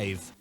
live.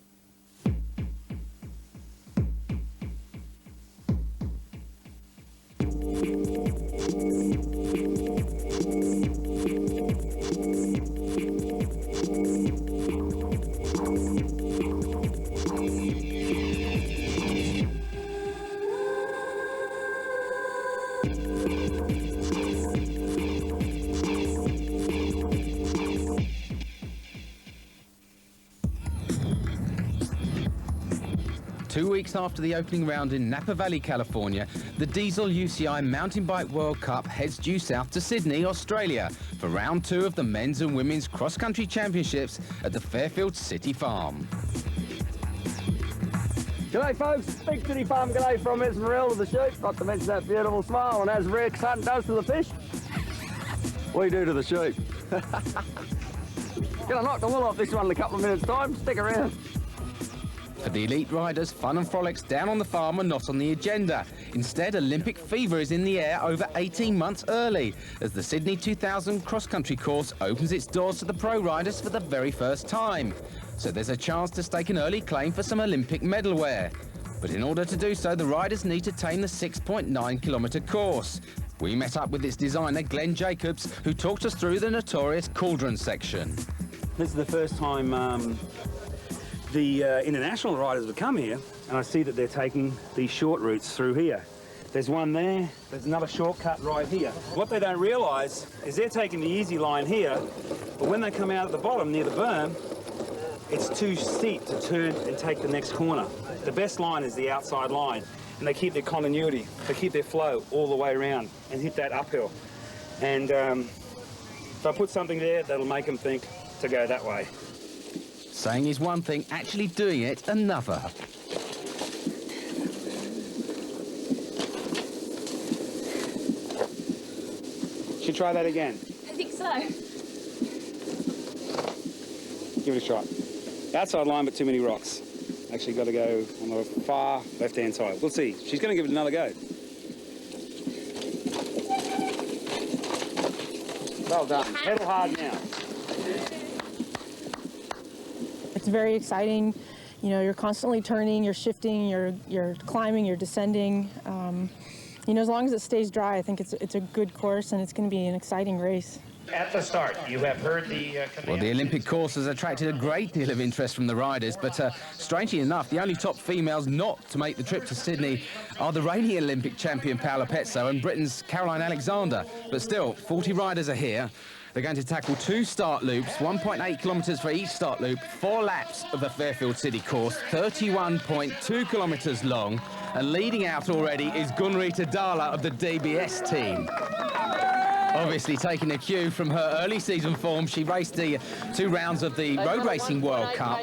Two weeks after the opening round in Napa Valley, California, the Diesel-UCI Mountain Bike World Cup heads due south to Sydney, Australia, for round two of the men's and women's cross-country championships at the Fairfield City Farm. G'day folks, Big City Farm g'day from Esmeralda to the sheep, not to mention that beautiful smile, and as Rex Hunt does to the fish, we do to the sheep. Gonna knock the wool off this one in a couple of minutes time, stick around. For the elite riders, fun and frolics down on the farm are not on the agenda. Instead, Olympic fever is in the air over 18 months early, as the Sydney 2000 cross-country course opens its doors to the pro riders for the very first time. So there's a chance to stake an early claim for some Olympic medalware. But in order to do so, the riders need to tame the 6.9-kilometre course. We met up with its designer, Glenn Jacobs, who talked us through the notorious cauldron section. This is the first time the international riders have come here, and I see that they're taking these short routes through here. There's one there, there's another shortcut right here. What they don't realise is they're taking the easy line here, but when they come out at the bottom near the berm, it's too steep to turn and take the next corner. The best line is the outside line, and they keep their continuity, they keep their flow all the way around and hit that uphill. And if I put something there, that'll make them think to go that way. Saying is one thing, actually doing it another. Should try that again. I think so. Give it a shot. Outside line, but too many rocks. Actually got to go on the far left-hand side. We'll see. She's going to give it another go. Well done. Pedal hard now. It's very exciting. You know, you're constantly turning, you're shifting, you're climbing, you're descending. You know, as long as it stays dry, I think it's a good course and it's going to be an exciting race. At the start, you have heard the Well, the Olympic course has attracted a great deal of interest from the riders, but strangely enough, the only top females not to make the trip to Sydney are the reigning Olympic champion Paola Pezzo and Britain's Caroline Alexander. But still, 40 riders are here. They're going to tackle 2 start loops, 1.8 kilometres for each start loop, 4 laps of the Fairfield City course, 31.2 kilometres long, and leading out already is Gunrita Dala of the DBS team. Obviously taking a cue from her early season form, she raced the 2 rounds of the Road Racing World Cup.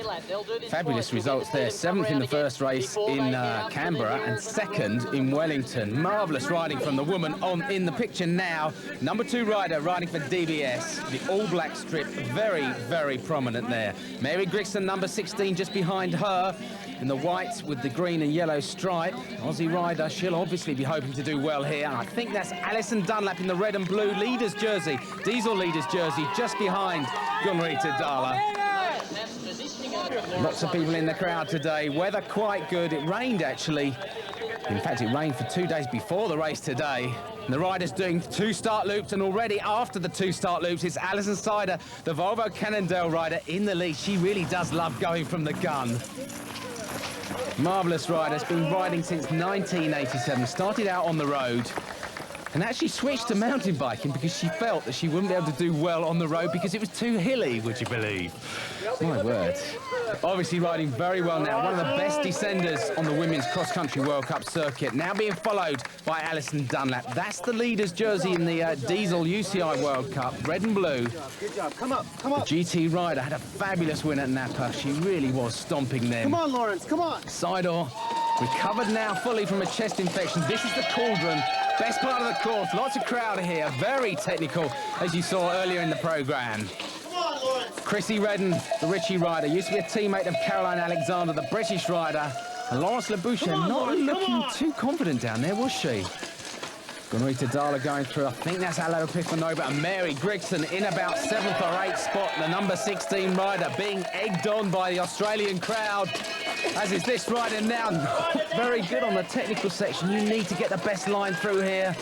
Fabulous results there, 7th in the first race in Canberra and 2nd in Wellington. Marvellous riding from the woman in the picture now. Number 2 rider riding for DBS, the all-black strip, very, very prominent there. Mary Grigson, number 16, just behind her. In the white with the green and yellow stripe. Aussie rider, she'll obviously be hoping to do well here. And I think that's Alison Dunlap in the red and blue leaders jersey, Diesel leaders jersey, just behind Gunrita Dala. Lots of people in the crowd today. Weather quite good. It rained actually. In fact, it rained for 2 days before the race today. And the riders doing 2 start loops, and already after the 2 start loops, it's Alison Sider, the Volvo Cannondale rider, in the lead. She really does love going from the gun. Marvellous rider, has been riding since 1987, started out on the road and actually switched to mountain biking because she felt that she wouldn't be able to do well on the road because it was too hilly, would you believe? My word. Obviously riding very well now, one of the best descenders on the Women's Cross Country World Cup circuit, now being followed by Alison Dunlap. That's the leader's jersey in the Diesel-UCI World Cup, red and blue. Good job, come up, come up. The GT rider had a fabulous win at Napa. She really was stomping them. Come on, Lawrence, come on. A.Sydor recovered now fully from a chest infection. This is the cauldron, best part of the course. Lots of crowd here, very technical, as you saw earlier in the programme. Chrissy Redden, the Ritchie rider, used to be a teammate of Caroline Alexander, the British rider. And Laurence Labouche not looking too confident down there, was she? Grégory Cadel going through. I think that's Alo Pifanova and Mary Grigson in about 7th or 8th spot. The number 16 rider being egged on by the Australian crowd, as is this rider now. Not very good on the technical section. You need to get the best line through here.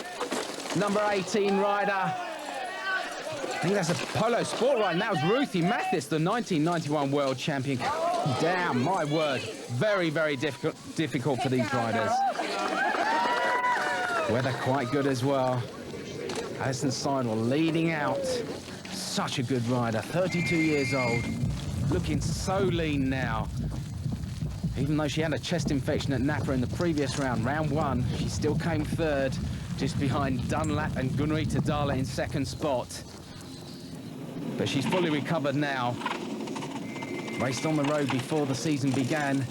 Number 18 rider. I think that's a polo sport rider. That was Ruthie Mathis, the 1991 world champion. Damn, my word. Very, very difficult for these riders. Weather quite good as well. A.Sydor leading out. Such a good rider, 32 years old. Looking so lean now. Even though she had a chest infection at Napa in the previous round, round 1, she still came 3rd, just behind Dunlap and Grégory Cadel in 2nd spot. But she's fully recovered now. Raced on the road before the season began.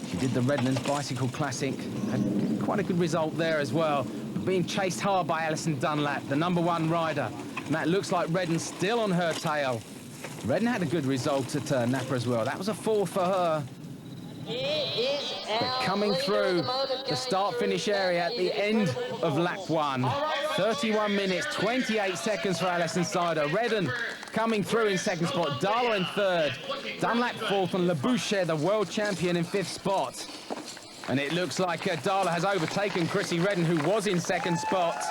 She did the Redlands Bicycle Classic. Had quite a good result there as well. But being chased hard by Alison Dunlap, the number 1 rider. And that looks like Redden still on her tail. Redden had a good result at Napa as well. That was a 4 for her. But coming through the start-finish area at the end of lap 1. 31 minutes, 28 seconds for A.Sydor. Redden coming through in 2nd spot. Darla in 3rd. Dunlap 4th and Labouche, the world champion, in 5th spot. And it looks like Darla has overtaken Chrissy Redden, who was in 2nd spot.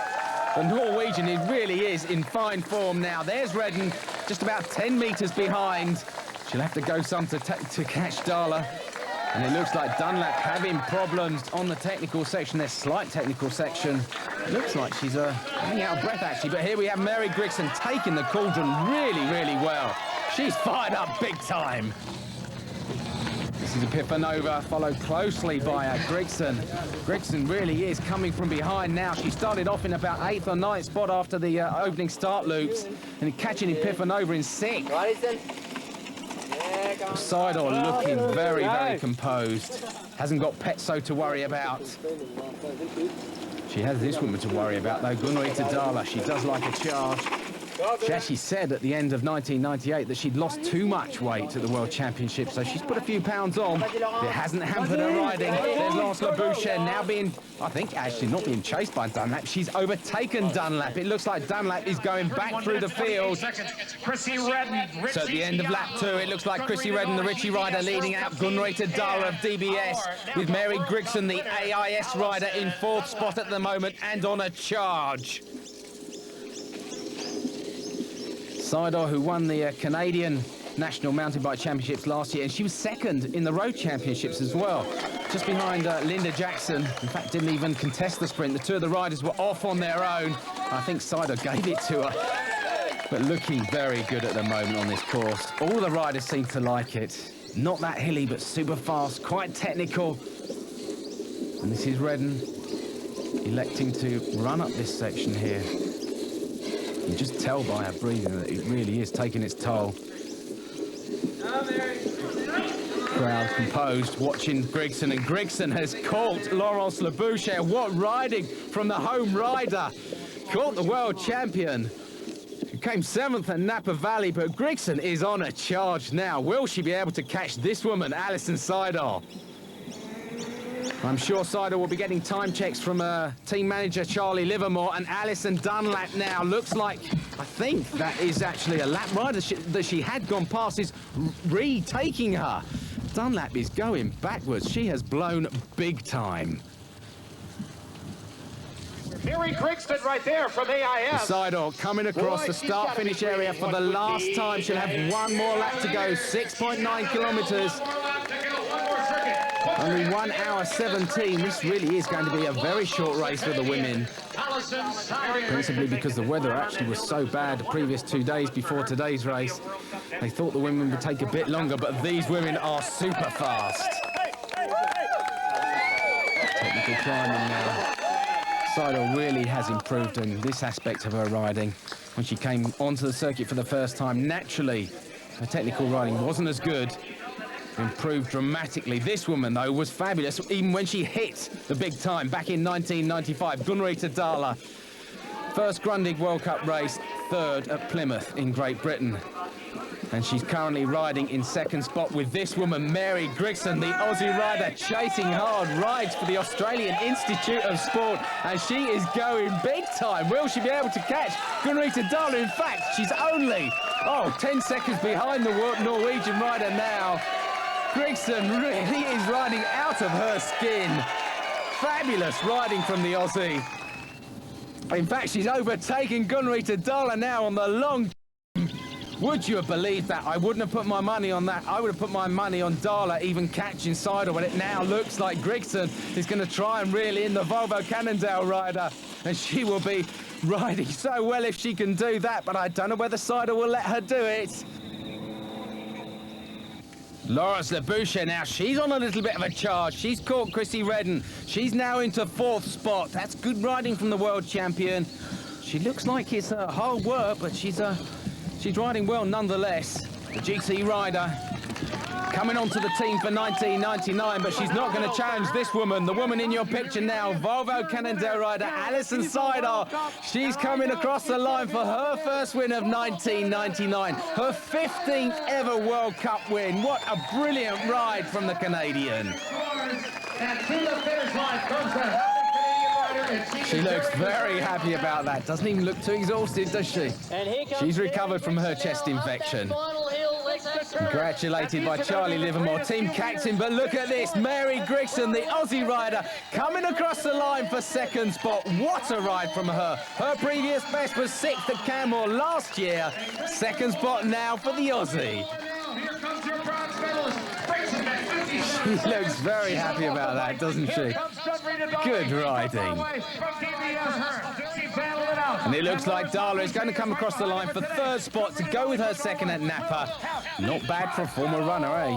The Norwegian, it really is in fine form now. There's Redden, just about 10 metres behind. She'll have to go some to catch Darla. And it looks like Dunlap having problems on the technical section. There's slight technical section. It looks like she's running out of breath, actually. But here we have Mary Grigson taking the cauldron really, really well. She's fired up big time. This is a Pifanova, followed closely by Grigson. Grigson really is coming from behind now. She started off in about 8th or 9th spot after the opening start loops, and catching Pifanova in 6th. A.Sydor looking very, very composed. Hasn't got Petso to worry about. She has this woman to worry about, though, Grégory Cadel. She does like a charge. She actually said at the end of 1998 that she'd lost too much weight at the World Championship, so she's put a few pounds on. It hasn't hampered her riding. There's Laurence Labouche now being, I think, actually not being chased by Dunlap. She's overtaken Dunlap. It looks like Dunlap is going back through the field. So at the end of lap 2, it looks like Chrissy Redden, the Ritchie rider, leading out Grégory Cadel of DBS, with Mary Grigson, the AIS rider, in 4th spot at the moment and on a charge. A.Sydor, who won the Canadian National Mountain Bike Championships last year, and she was 2nd in the Road Championships as well, just behind Linda Jackson. In fact, didn't even contest the sprint. The 2 of the riders were off on their own. I think A.Sydor gave it to her. But looking very good at the moment on this course. All the riders seem to like it. Not that hilly, but super fast, quite technical. And this is Redden electing to run up this section here. You can just tell by her breathing that it really is taking its toll. Crowd composed, watching Grigson, and Grigson has caught Laurence Labouche. What riding from the home rider. Caught the world champion, who came 7th at Napa Valley, but Grigson is on a charge now. Will she be able to catch this woman, A.Sydor? I'm sure A.Sydor will be getting time checks from team manager Charlie Livermore, and Alison Dunlap now looks like, I think that is actually a lap rider that she had gone past, is retaking her. Dunlap is going backwards. She has blown big time. Mary Grigson right there from AIS. A.Sydor coming across the start-finish area for the last time. She'll have 1 more lap to go, 6.9 kilometres. Only 1 hour 17. This really is going to be a very short race for the women. Principally because the weather actually was so bad the previous 2 days before today's race. They thought the women would take a bit longer, but these women are super fast. Technical climbing now. A.Sydor really has improved in this aspect of her riding. When she came onto the circuit for the first time, naturally, her technical riding wasn't as good. Improved dramatically. This woman, though, was fabulous, even when she hit the big time back in 1995. Grégory Cadel, first Grundig World Cup race, 3rd at Plymouth in Great Britain. And she's currently riding in second spot with this woman, Mary Grigson, the Aussie rider, chasing hard, rides for the Australian Institute of Sport, and she is going big time. Will she be able to catch Gunrita Dahler? In fact, she's only, 10 seconds behind the Norwegian rider now. Grigson really is riding out of her skin. Fabulous riding from the Aussie. In fact, she's overtaken Gunrita Dahler now on the long. Would you have believed that? I wouldn't have put my money on that. I would have put my money on Dahler even catching A.Sydor, but it now looks like Grigson is going to try and reel in the Volvo Cannondale rider, and she will be riding so well if she can do that, but I don't know whether A.Sydor will let her do it. Laurence Leboucher now, she's on a little bit of a charge. She's caught Chrissy Redden. She's now into fourth spot. That's good riding from the world champion. She looks like it's hard work, but she's riding well nonetheless. The GC rider coming onto the team for 1999, but she's not going to challenge this woman. The woman in your picture now, Volvo Cannondale rider Alison A.Sydor. She's coming across the line for her first win of 1999, her 15th ever World Cup win. What a brilliant ride from the Canadian. And to the finish line comes the Canadian rider. She looks very happy about that. Doesn't even look too exhausted, does she? She's recovered from her chest infection. Congratulated by Charlie Livermore, team captain, but look at this, Mary Grigson, the Aussie rider, coming across the line for second spot. What a ride from her. Her previous best was 6th at Canmore last year. Second spot now for the Aussie. Here comes your bronze medalist. She looks very happy about that, doesn't she? Good riding. And it looks like Dahler is going to come across the line for third spot to go with her second at Napa. Not bad for a former runner, eh?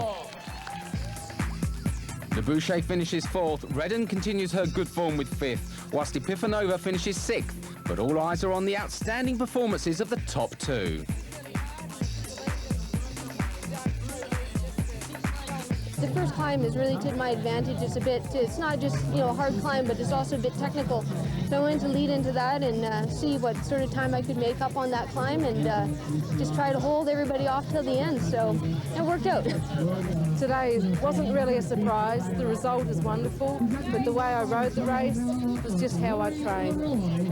Leboucher finishes fourth. Redden continues her good form with fifth, whilst Epifanova finishes sixth. But all eyes are on the outstanding performances of the top two. The first climb is really to my advantage. It's not just, a hard climb, but it's also a bit technical. So I wanted to lead into that and see what sort of time I could make up on that climb and just try to hold everybody off till the end. So it worked out. Today wasn't really a surprise. The result is wonderful, but the way I rode the race was just how I trained.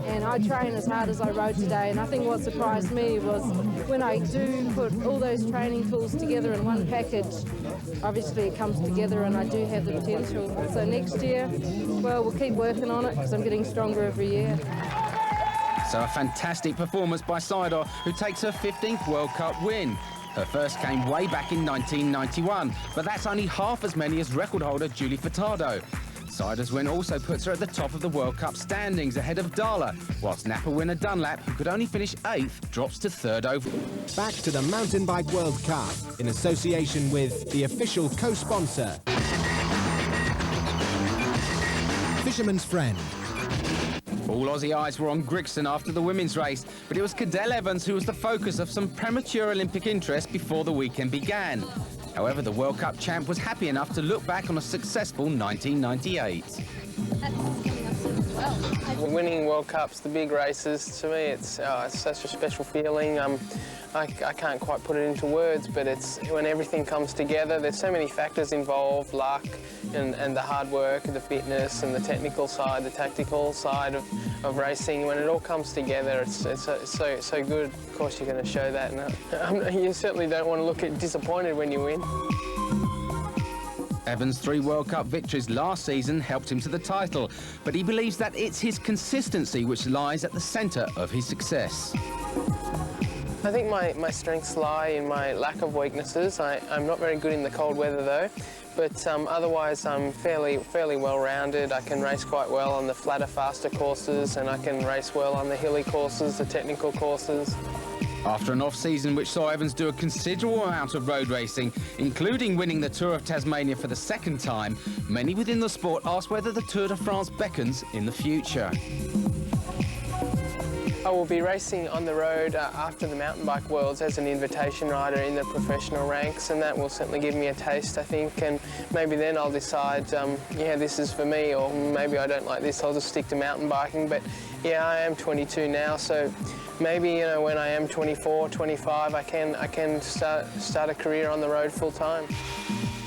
And I trained as hard as I rode today, and I think what surprised me was when I do put all those training tools together in one package, obviously it comes together and I do have the potential. So next year, well, we'll keep working on it because I'm getting stronger every year. So a fantastic performance by A.Sydor, who takes her 15th World Cup win. Her first came way back in 1991, but that's only half as many as record holder Julie Furtado. A.Sydor's win also puts her at the top of the World Cup standings, ahead of Dahler, whilst Napa winner Dunlap, who could only finish 8th, drops to 3rd overall. Back to the Mountain Bike World Cup, in association with the official co-sponsor, Fisherman's Friend. All Aussie eyes were on Grigson after the women's race, but it was Cadel Evans who was the focus of some premature Olympic interest before the weekend began. However, the World Cup champ was happy enough to look back on a successful 1998. Winning World Cups, the big races, to me it's such a special feeling. I can't quite put it into words, but it's when everything comes together. There's so many factors involved, luck and the hard work, the fitness and the technical side, the tactical side of racing. When it all comes together, it's so good. Of course, you're going to show that. And you certainly don't want to look disappointed when you win. Evans' 3 World Cup victories last season helped him to the title, but he believes that it's his consistency which lies at the centre of his success. I think my strengths lie in my lack of weaknesses. I'm not very good in the cold weather though, but otherwise I'm fairly well-rounded. I can race quite well on the flatter, faster courses, and I can race well on the hilly courses, the technical courses. After an off-season which saw Evans do a considerable amount of road racing, including winning the Tour of Tasmania for the 2nd time, many within the sport asked whether the Tour de France beckons in the future. I will be racing on the road after the Mountain Bike Worlds as an invitation rider in the professional ranks, and that will certainly give me a taste, I think, and maybe then I'll decide, yeah, this is for me, or maybe I don't like this, I'll just stick to mountain biking. But yeah, I am 22 now, so maybe, you know, when I am 24, 25, I can start a career on the road full time.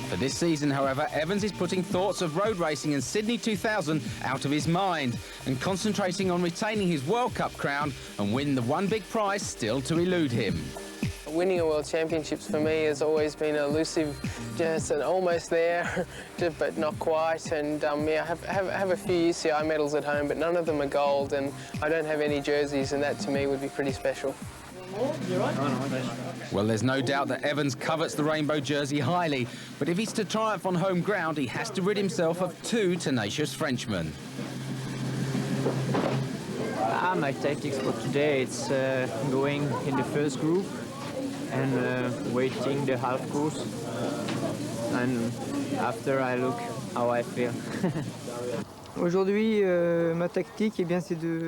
For this season, however, Evans is putting thoughts of road racing and Sydney 2000 out of his mind and concentrating on retaining his World Cup crown and win the one big prize still to elude him. Winning a World Championships for me has always been elusive, just almost there, but not quite. And yeah, I have a few UCI medals at home, but none of them are gold, and I don't have any jerseys, and that to me would be pretty special. Well, there's no doubt that Evans covets the rainbow jersey highly, but if he's to triumph on home ground, he has to rid himself of two tenacious Frenchmen. My tactics for today, it's going in the first group and waiting the half course, and after I look how I feel.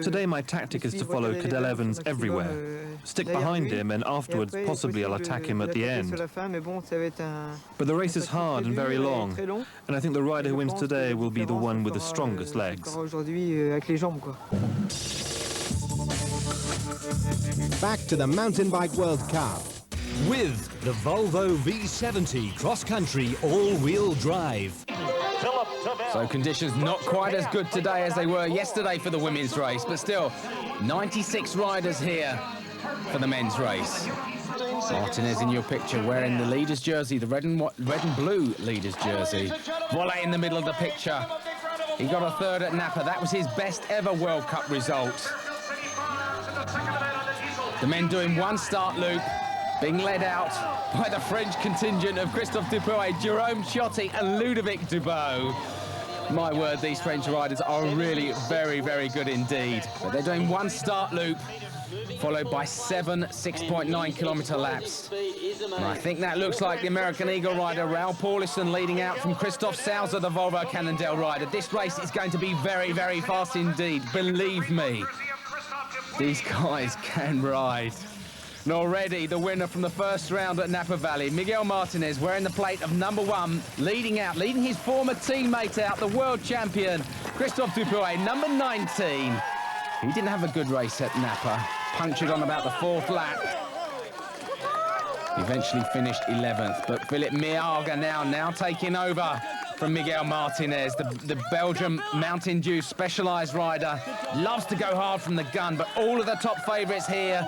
Today my tactic is to follow Cadel Evans everywhere. Stick behind him, and afterwards possibly I'll attack him at the end. But the race is hard and very long, and I think the rider who wins today will be the one with the strongest legs. Back to the Mountain Bike World Cup. With the Volvo V70 cross-country all-wheel drive. So conditions not quite as good today as they were yesterday for the women's race, but still 96 riders here for the men's race. Martinez in your picture wearing the leader's jersey, the red and blue leader's jersey. Vollet in the middle of the picture. He got a third at Napa. That was his best ever World Cup result. The men doing one start loop, being led out by the French contingent of Christophe Dupuy, Jerome Ciotti and Ludovic Dubois. My word, these French riders are really very, very good indeed. But they're doing one start loop, followed by 7 6.9-kilometre laps. And I think that looks like the American Eagle rider, Raul Paulison, leading out from Christophe Sousa, the Volvo Cannondale rider. This race is going to be very, very fast indeed, believe me. These guys can ride. And already the winner from the first round at Napa Valley, Miguel Martinez, wearing the plate of #1, leading his former teammate out, the world champion, Christophe Dupuy, number 19. He didn't have a good race at Napa, punctured on about the 4th lap. Eventually finished 11th, but Philippe Meerhagen now taking over from Miguel Martinez, the Belgian Mountain Dew specialised rider. Loves to go hard from the gun, but all of the top favourites here.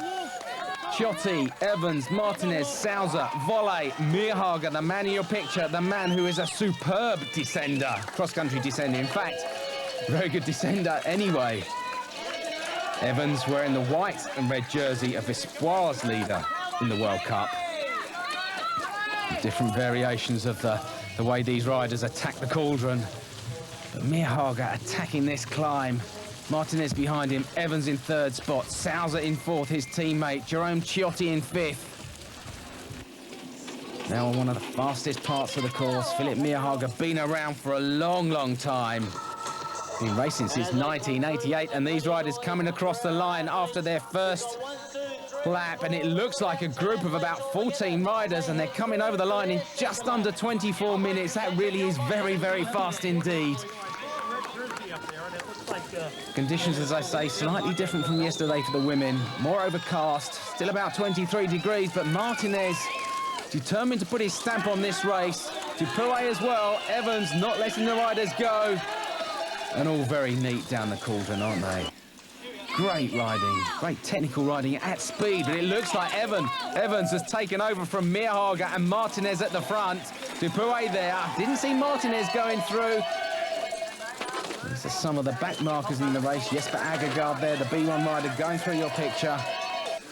Ciotti, Evans, Martinez, Sousa, Vollet, Meerhagen, the man in your picture, the man who is a superb descender, cross-country descender. In fact, very good descender anyway. Evans wearing the white and red jersey of Espoir's leader in the World Cup. Different variations of the way these riders attack the cauldron. But Meerhagen attacking this climb. Martinez behind him, Evans in 3rd spot, Sousa in 4th, his teammate, Jerome Ciotti in 5th. Now on one of the fastest parts of the course, Philippe Meerhagen, been around for a long, long time. Been racing since 1988, and these riders coming across the line after their first lap, and it looks like a group of about 14 riders, and they're coming over the line in just under 24 minutes. That really is very, very fast indeed. Conditions, as I say, slightly different from yesterday for the women. More overcast, still about 23 degrees, but Martinez determined to put his stamp on this race. Dupuy as well, Evans not letting the riders go. And all very neat down the cauldron, aren't they? Great riding, great technical riding at speed, but it looks like Evans has taken over from Meerhagen and Martinez at the front. Dupuy there, didn't see Martinez going through. These are some of the back markers in the race. Jesper Agergaard there, the B1 rider, going through your picture.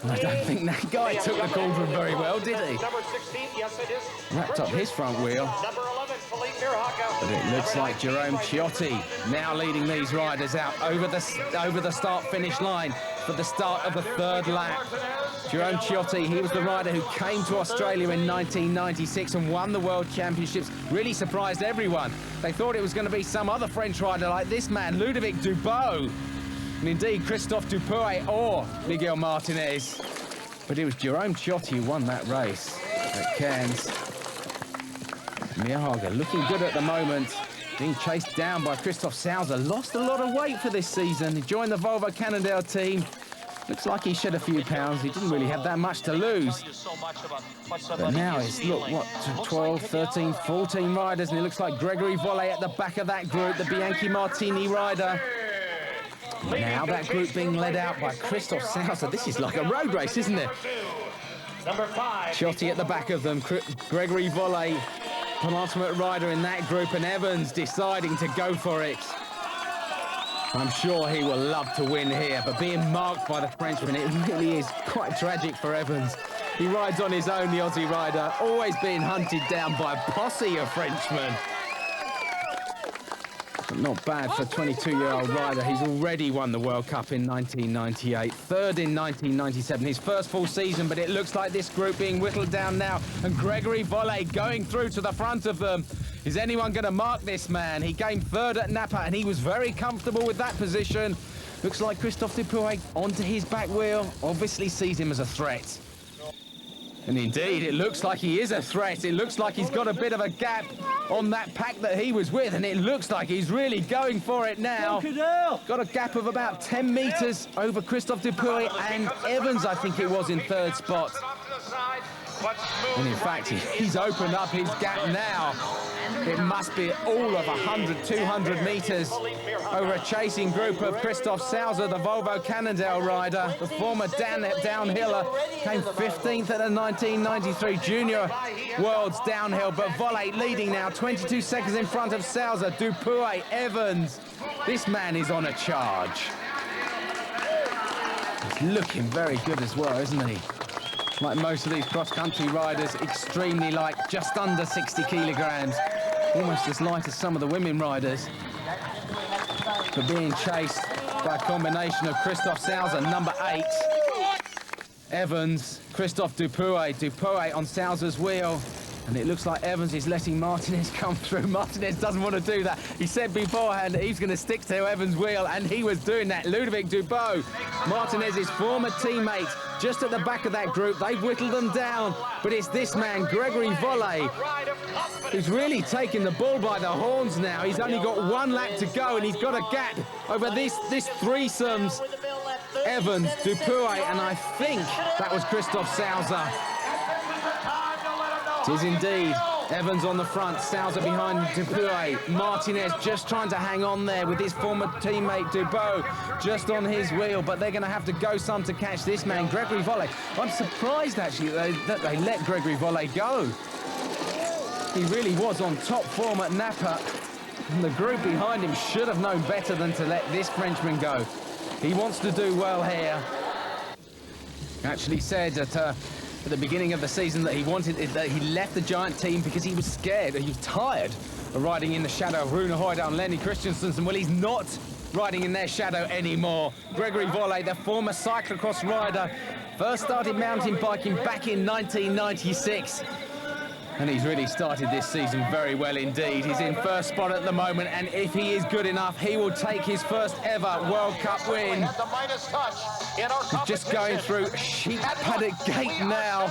And I don't think that guy took the cauldron very well, did he? Number 16, yes it is. Wrapped up his front wheel. Number 11, Philippe Meerhagen. But it looks like Jerome Ciotti now leading these riders out over the start-finish line for the start of the 3rd lap. Jerome Ciotti, he was the rider who came to Australia in 1996 and won the World Championships. Really surprised everyone. They thought it was going to be some other French rider like this man, Ludovic Dubois. and indeed Christophe Dupuy or Miguel Martinez. But it was Jerome Ciotti who won that race at Cairns. Mierhager looking good at the moment, being chased down by Christophe Sauser. Lost a lot of weight for this season. He joined the Volvo Cannondale team. Looks like he shed a few pounds. He didn't really have that much to lose. But now it's, look, what, 12, 13, 14 riders, and it looks like Grégory Vollet at the back of that group, the Bianchi Martini rider. Now that group being led out by Christophe Sauser. This is like a road race, isn't it? Number 5. Ciotti at the back of them, Grégory Vollet, penultimate rider in that group, and Evans deciding to go for it. I'm sure he will love to win here, but being marked by the Frenchman, it really is quite tragic for Evans. He rides on his own, the Aussie rider, always being hunted down by a posse of Frenchmen. But not bad for a 22-year-old rider. He's already won the World Cup in 1998, third in 1997, his first full season, but it looks like this group being whittled down now, and Grégory Vollet going through to the front of them. Is anyone going to mark this man? He came third at Napa, and he was very comfortable with that position. Looks like Christophe Dupuy onto his back wheel, obviously sees him as a threat. And indeed, it looks like he is a threat. It looks like he's got a bit of a gap on that pack that he was with, and it looks like he's really going for it now. Got a gap of about 10 metres over Christophe Dupuy and Evans, I think it was, in third spot. And in fact, he's opened up his gap now. It must be all of 100, 200 metres over a chasing group of Christophe Sauser, the Volvo Cannondale rider, the former downhiller, came 15th at the 1993 Junior Worlds downhill, but Vollet leading now, 22 seconds in front of Sauser, Dupuy, Evans. This man is on a charge. He's looking very good as well, isn't he? Like most of these cross-country riders, extremely light, just under 60 kilograms. Almost as light as some of the women riders. But being chased by a combination of Christophe Sauser, number 8, Evans, Christophe Dupuy, Dupuy on Sauser's wheel. And it looks like Evans is letting Martinez come through. Martinez doesn't want to do that. He said beforehand that he's going to stick to Evans' wheel, and he was doing that. Ludovic Dubois, Martinez's former teammate, just at the back of that group. They've whittled them down, but it's this man, Grégory Vollet, who's really taken the bull by the horns now. He's only got one lap to go, and he's got a gap over this threesomes. Evans, Dupuy, and I think that was Christophe Sauser. It is indeed. Evans on the front, Sauser behind Dupuy. Martinez just trying to hang on there with his former teammate Dubois just on his wheel, but they're going to have to go some to catch this man, Grégory Vollet. I'm surprised actually that they let Grégory Vollet go. He really was on top form at Napa, and the group behind him should have known better than to let this Frenchman go. He wants to do well here. Actually said that at the beginning of the season that he left the Giant team because he was scared, he was tired of riding in the shadow of Rune Højdahl and Lenny Christensen. Well, he's not riding in their shadow anymore. Grégory Vollet, the former cyclocross rider, first started mountain biking back in 1996. And he's really started this season very well indeed. He's in first spot at the moment, and if he is good enough, he will take his first ever World Cup win. He's just going through Sheep Paddock Gate now.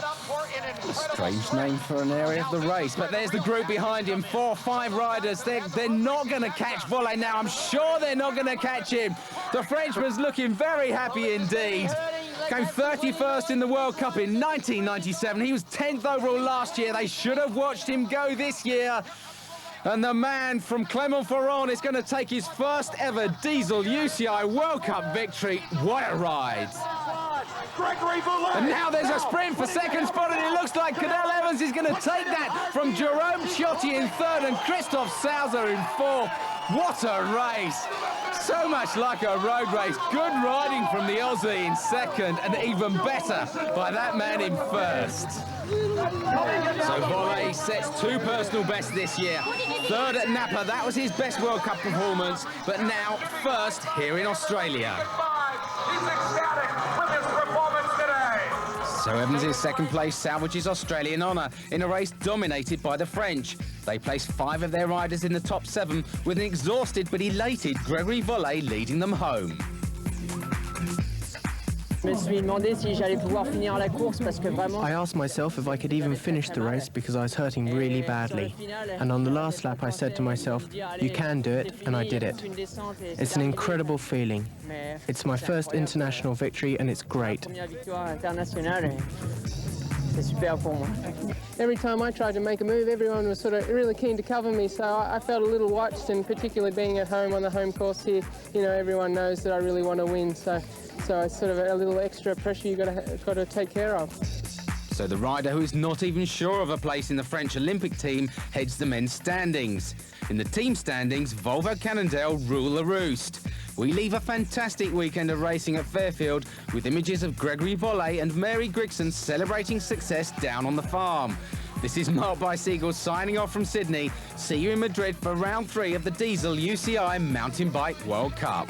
A strange name for an area of the race, but there's the group behind him, 4 or 5 riders. They're not going to catch Vollet now. I'm sure they're not going to catch him. The Frenchman's looking very happy indeed. Came 31st in the World Cup in 1997. He was 10th overall last year. They should have watched him go this year. And the man from Clermont-Ferrand is going to take his first ever Diesel-UCI World Cup victory. What a ride. And now there's a sprint for second spot, and it looks like Cadel Evans is going to take that from Jerome Ciotti in third and Christophe Sauser in fourth. What a race. So much like a road race. Good riding from the Aussie in second, and even better by that man in first. So Vollet sets 2 personal bests this year. Third at Napa, that was his best World Cup performance, but now first here in Australia. He's ecstatic with his performance today. So Evans' second place salvages Australian honour in a race dominated by the French. They placed 5 of their riders in the top 7 with an exhausted but elated Grégory Vollet leading them home. I asked myself if I could even finish the race because I was hurting really badly. And on the last lap I said to myself, you can do it, and I did it. It's an incredible feeling. It's my first international victory and it's great. Every time I tried to make a move, everyone was sort of really keen to cover me, so I felt a little watched, and particularly being at home on the home course here, you know, everyone knows that I really want to win, so it's sort of a little extra pressure you've got to take care of. So the rider who is not even sure of a place in the French Olympic team heads the men's standings. In the team standings, Volvo Cannondale rule the roost. We leave a fantastic weekend of racing at Fairfield with images of Grégory Vollet and Mary Grigson celebrating success down on the farm. This is Mark by Seagull signing off from Sydney. See you in Madrid for round 3 of the Diesel-UCI Mountain Bike World Cup.